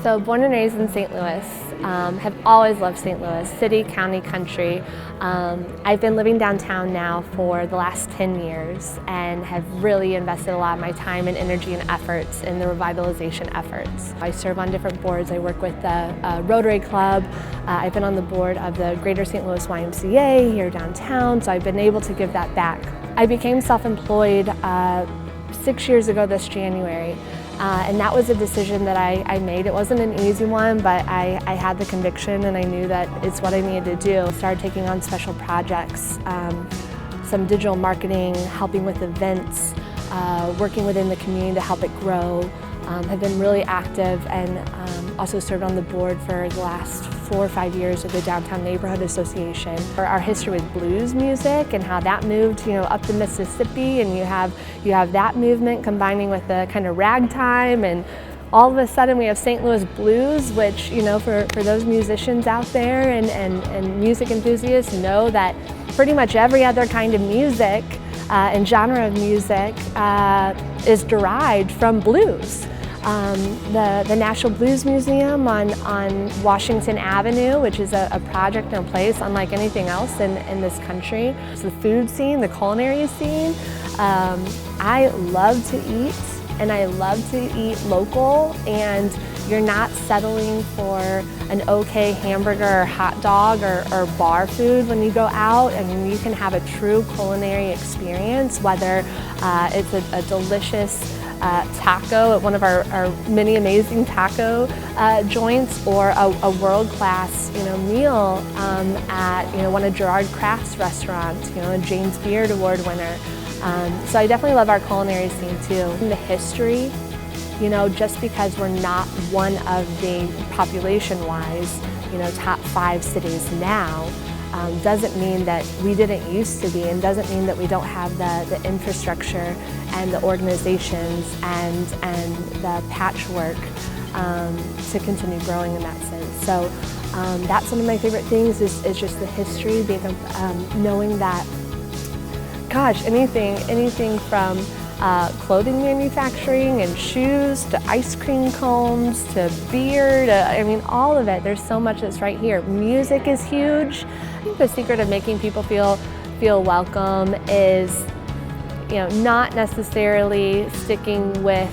So born and raised in St. Louis, have always loved St. Louis, city, county, country. I've been living downtown now for the last 10 years and have really invested a lot of my time and energy and efforts in the revitalization efforts. I serve on different boards. I work with the Rotary Club. I've been on the board of the Greater St. Louis YMCA here downtown, so I've been able to give that back. I became self-employed 6 years ago this January. And that was a decision that I made. It wasn't an easy one, but I had the conviction and I knew that it's what I needed to do. I started taking on special projects, some digital marketing, helping with events, working within the community to help it grow. Have been really active and also served on the board for the last 4 or 5 years of the Downtown Neighborhood Association. Our history with blues music and how that moved, up the Mississippi, and you have that movement combining with the kind of ragtime, and all of a sudden we have St. Louis blues, which for those musicians out there and music enthusiasts know that pretty much every other kind of music and genre of music is derived from blues. The National Blues Museum on Washington Avenue, which is a project and a place unlike anything else in this country. It's the food scene, the culinary scene. I love to eat, and I love to eat local, and you're not settling for an okay hamburger or hot dog or bar food when you go out. I mean, you can have a true culinary experience, whether it's a delicious taco at one of our many amazing taco joints, or a world-class meal at one of Gerard Kraft's restaurants, a James Beard Award winner. So I definitely love our culinary scene too. In the history, just because we're not one of the population-wise, top 5 cities now, doesn't mean that we didn't used to be, and doesn't mean that we don't have the infrastructure and the organizations and the patchwork to continue growing in that sense. So that's one of my favorite things is just the history, being knowing that, gosh, anything from clothing manufacturing and shoes to ice cream cones to beer to, all of it. There's so much that's right here. Music is huge. I think the secret of making people feel welcome is, not necessarily sticking with,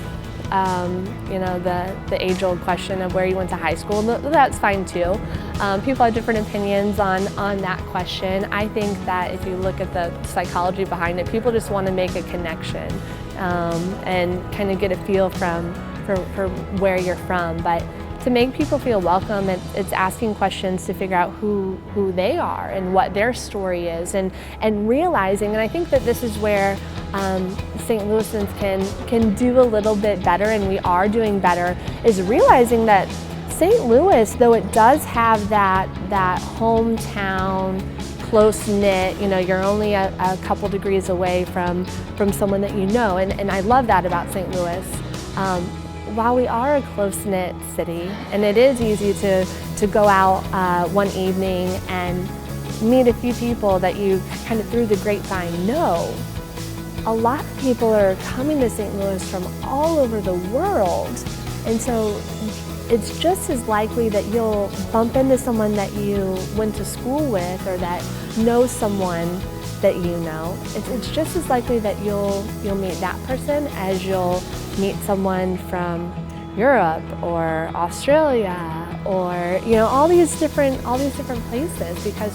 the age-old question of where you went to high school. That's fine too. People have different opinions on that question. I think that if you look at the psychology behind it, people just want to make a connection and kind of get a feel for where you're from. But to make people feel welcome, it's asking questions to figure out who they are and what their story is, and realizing, and I think that this is where St. Louisans can do a little bit better, and we are doing better, is realizing that St. Louis, though it does have that hometown, close-knit, you're only a couple degrees away from someone that and I love that about St. Louis. While we are a close-knit city, and it is easy to go out one evening and meet a few people that you kind of through the grapevine know, a lot of people are coming to St. Louis from all over the world. And so it's just as likely that you'll bump into someone that you went to school with, or that knows someone that you know. It's just as likely that you'll meet that person as you'll meet someone from Europe or Australia, or all these different places, because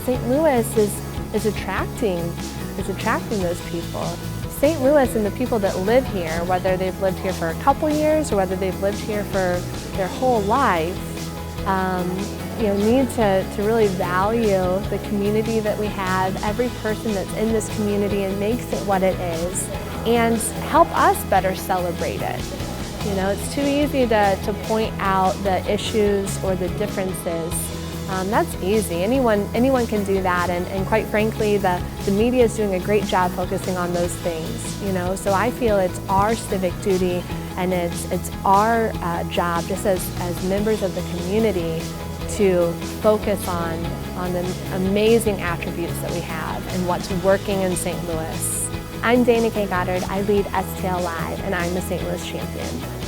St. Louis is attracting those people. St. Louis and the people that live here, whether they've lived here for a couple years or whether they've lived here for their whole life, need to really value the community that we have, every person that's in this community, and makes it what it is, and help us better celebrate it. It's too easy to point out the issues or the differences. That's easy. Anyone can do that, and quite frankly, the media is doing a great job focusing on those things. So I feel it's our civic duty, and it's our job, just as members of the community, to focus on the amazing attributes that we have and what's working in St. Louis. I'm Dana K. Goddard. I lead STL Live, and I'm the St. Louis champion.